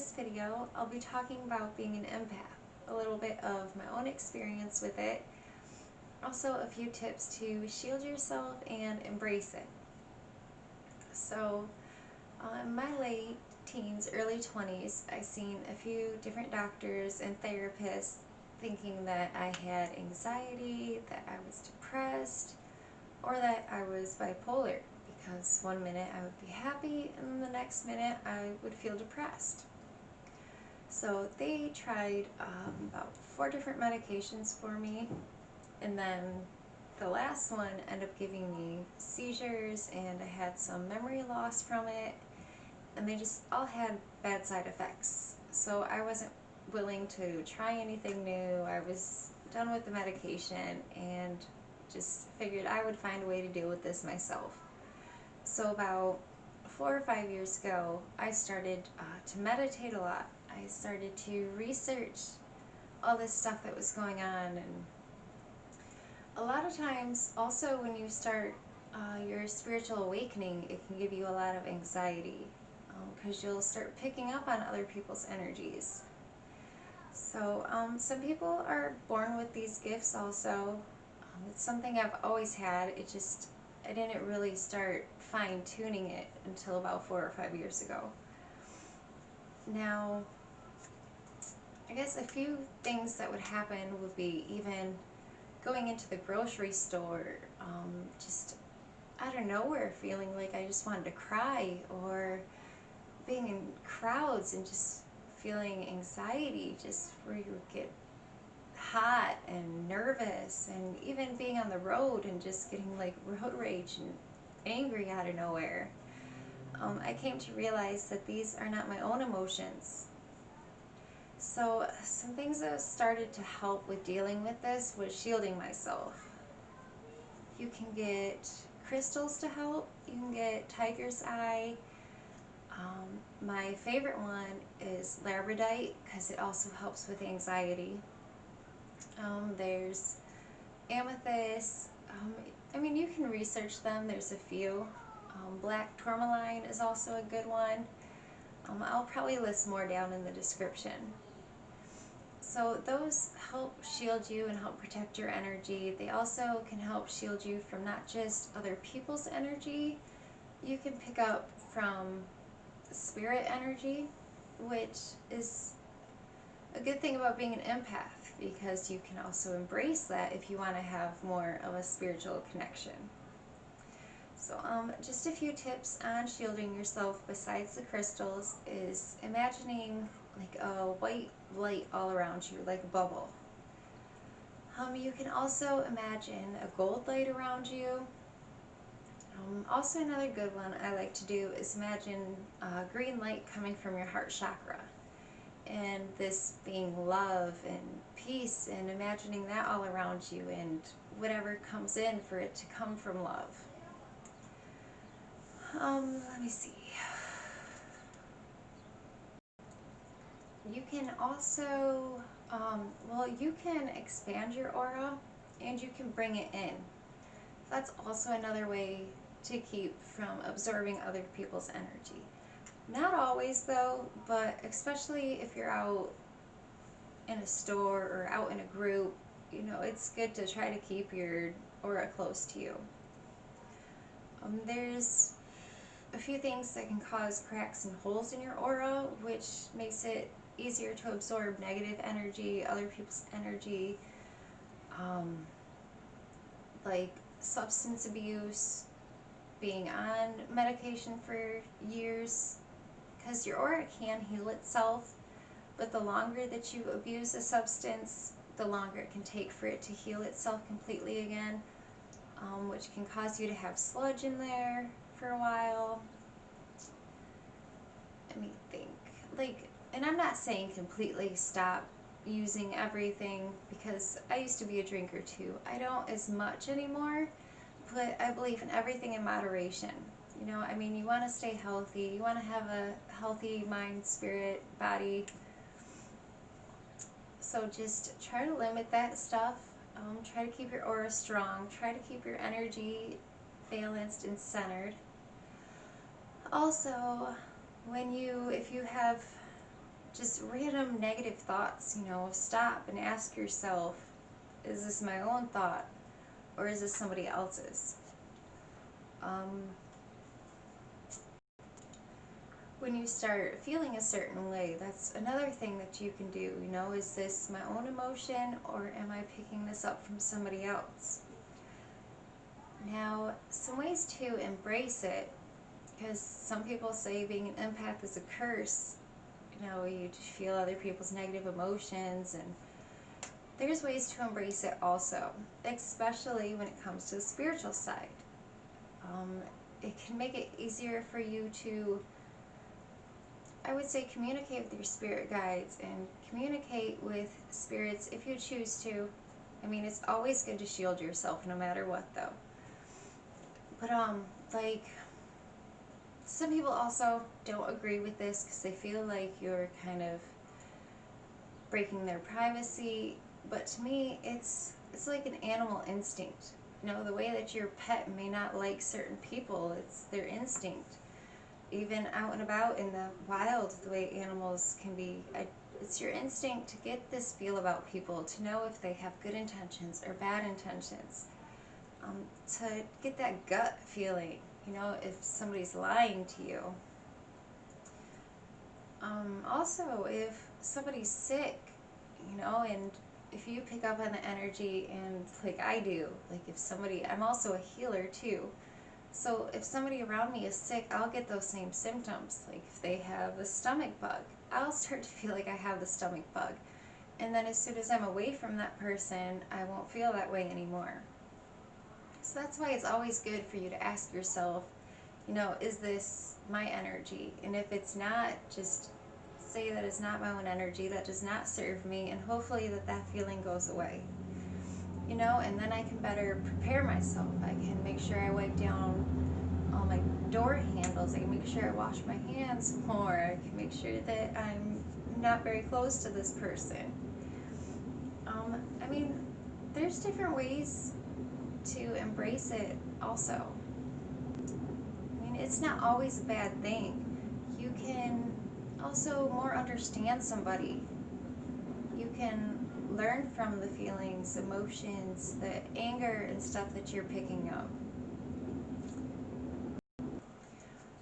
this video, I'll be talking about being an empath, a little bit of my own experience with it, also a few tips to shield yourself and embrace it. So, in my late teens, early 20s, I seen a few different doctors and therapists thinking that I had anxiety, that I was depressed, or that I was bipolar, because one minute I would be happy and the next minute I would feel depressed. So they tried about 4 different medications for me, and then the last one ended up giving me seizures, and I had some memory loss from it, and they just all had bad side effects. So I wasn't willing to try anything new. I was done with the medication and just figured I would find a way to deal with this myself. So about 4 or 5 years ago, I started to meditate a lot. I started to research all this stuff that was going on, and a lot of times also when you start your spiritual awakening, it can give you a lot of anxiety because you'll start picking up on other people's energies. So some people are born with these gifts also. It's something I've always had. I didn't really start fine-tuning it until about 4 or 5 years ago. Now, I guess a few things that would happen would be even going into the grocery store, just out of nowhere feeling like I just wanted to cry, or being in crowds and just feeling anxiety, just where you would get hot and nervous, and even being on the road and just getting like road rage and angry out of nowhere. I came to realize that these are not my own emotions. So some things that started to help with dealing with this was shielding myself. You can get crystals to help. You can get tiger's eye. My favorite one is labradorite because it also helps with anxiety. There's amethyst. You can research them. There's a few. Black tourmaline is also a good one. I'll probably list more down in the description. So those help shield you and help protect your energy. They also can help shield you from not just other people's energy. You can pick up from spirit energy, which is a good thing about being an empath, because you can also embrace that if you want to have more of a spiritual connection. So just a few tips on shielding yourself besides the crystals is imagining like a white light all around you, like a bubble. You can also imagine a gold light around you. Also another good one I like to do is imagine a green light coming from your heart chakra, and this being love and peace, and imagining that all around you, and whatever comes in, for it to come from love. Let me see. You can also, you can expand your aura and you can bring it in. That's also another way to keep from absorbing other people's energy. Not always though, but especially if you're out in a store or out in a group, it's good to try to keep your aura close to you. There's a few things that can cause cracks and holes in your aura, which makes it easier to absorb negative energy, other people's energy, like substance abuse, being on medication for years, because your aura can heal itself, but the longer that you abuse a substance, the longer it can take for it to heal itself completely again, which can cause you to have sludge in there for a while. Let me think. And I'm not saying completely stop using everything, because I used to be a drinker too. I don't as much anymore, but I believe in everything in moderation. You want to stay healthy. You want to have a healthy mind, spirit, body. So just try to limit that stuff. Try to keep your aura strong. Try to keep your energy balanced and centered. Also, if you have just random negative thoughts, stop and ask yourself, is this my own thought or is this somebody else's? Um, when you start feeling a certain way, that's another thing that you can do. Is this my own emotion or am I picking this up from somebody else? Now, some ways to embrace it, because some people say being an empath is a curse. You feel other people's negative emotions, and there's ways to embrace it also, especially when it comes to the spiritual side. It can make it easier for you to, I would say, communicate with your spirit guides and communicate with spirits if you choose to. It's always good to shield yourself no matter what, though. But, like, some people also don't agree with this because they feel like you're kind of breaking their privacy. But to me, it's like an animal instinct. The way that your pet may not like certain people, it's their instinct. Even out and about in the wild, the way animals can be, it's your instinct to get this feel about people, to know if they have good intentions or bad intentions, to get that gut feeling, if somebody's lying to you. Also, if somebody's sick, and if you pick up on the energy, and like I do, like if somebody, I'm also a healer too. So if somebody around me is sick, I'll get those same symptoms. Like if they have the stomach bug, I'll start to feel like I have the stomach bug. And then as soon as I'm away from that person, I won't feel that way anymore. So that's why it's always good for you to ask yourself, is this my energy? And if it's not, just say that it's not my own energy, that does not serve me, and hopefully that feeling goes away. And then I can better prepare myself. I can make sure I wipe down all my door handles. I can make sure I wash my hands more. I can make sure that I'm not very close to this person. There's different ways to embrace it also. It's not always a bad thing. You can also more understand somebody. You can learn from the feelings, emotions, the anger and stuff that you're picking up.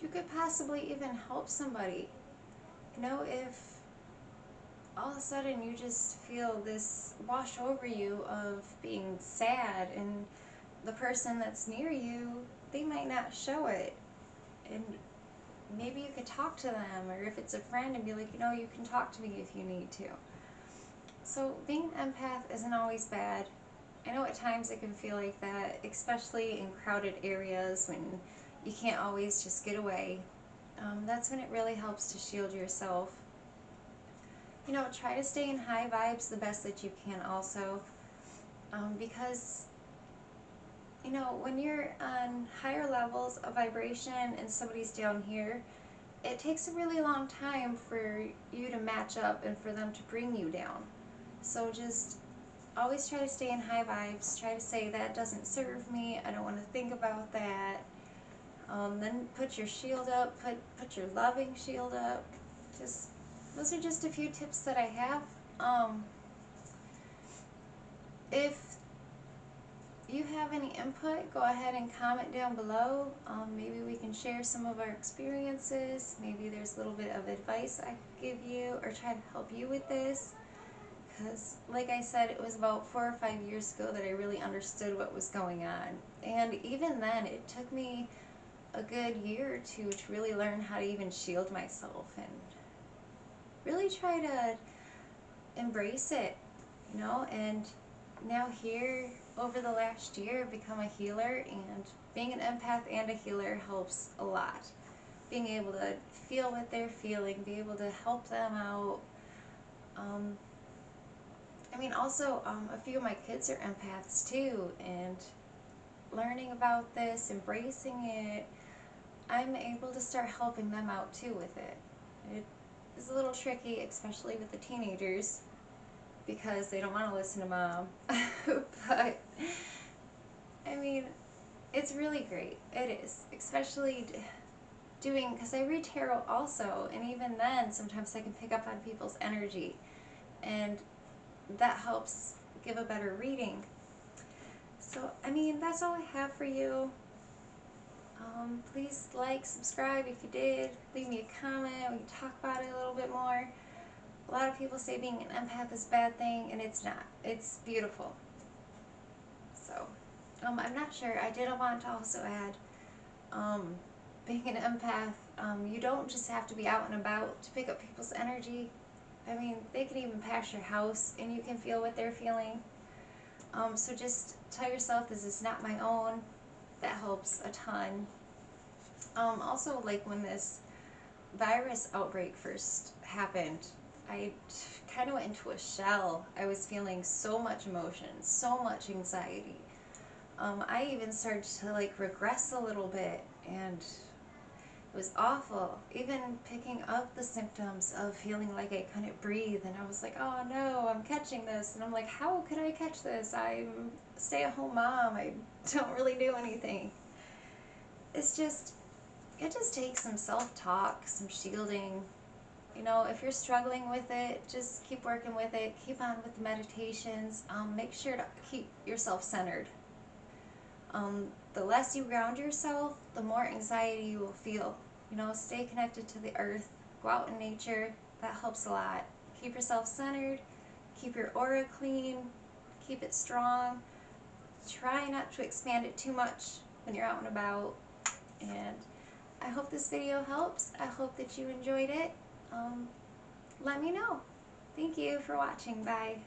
You could possibly even help somebody. If all of a sudden you just feel this wash over you of being sad, and the person that's near you, they might not show it. And maybe you could talk to them, or if it's a friend, and be like, you can talk to me if you need to. So being an empath isn't always bad. I know at times it can feel like that, especially in crowded areas when you can't always just get away. That's when it really helps to shield yourself. Try to stay in high vibes the best that you can also, because when you're on higher levels of vibration and somebody's down here, it takes a really long time for you to match up and for them to bring you down. So just always try to stay in high vibes. Try to say, that doesn't serve me, I don't want to think about that. Then put your shield up, put your loving shield up. Those are just a few tips that I have. If you have any input, go ahead and comment down below. Maybe we can share some of our experiences. Maybe there's a little bit of advice I could give you or try to help you with this. Because, like I said, it was about 4 or 5 years ago that I really understood what was going on. And even then, it took me a good year or two to really learn how to even shield myself and really try to embrace it, and now here over the last year I've become a healer, and being an empath and a healer helps a lot. Being able to feel what they're feeling, be able to help them out. Also, a few of my kids are empaths too, and learning about this, embracing it, I'm able to start helping them out too with it. It is a little tricky, especially with the teenagers, because they don't want to listen to mom. But, it's really great. It is. Especially doing, because I read tarot also, and even then sometimes I can pick up on people's energy, and that helps give a better reading. So, I mean, that's all I have for you. Please like, subscribe if you did, leave me a comment, we can talk about it a little bit more. A lot of people say being an empath is a bad thing, and it's not. It's beautiful. So, I'm not sure. I did want to also add, being an empath, you don't just have to be out and about to pick up people's energy. I mean, they can even pass your house and you can feel what they're feeling. So just tell yourself this is not my own. That helps a ton. Also, like when this virus outbreak first happened, I kind of went into a shell. I was feeling so much emotion, so much anxiety. I even started to like regress a little bit, and it was awful. Even picking up the symptoms of feeling like I couldn't breathe, and I was like, oh no, I'm catching this. And I'm like, how could I catch this? I'm a stay-at-home mom. I don't really do anything. It's just, it just takes some self-talk, some shielding. You know, if you're struggling with it, just keep working with it. Keep on with the meditations. Make sure to keep yourself centered. The less you ground yourself, the more anxiety you will feel. You know, stay connected to the earth, go out in nature, that helps a lot. Keep yourself centered, keep your aura clean, keep it strong. Try not to expand it too much when you're out and about. And I hope this video helps. I hope that you enjoyed it. Let me know. Thank you for watching. Bye.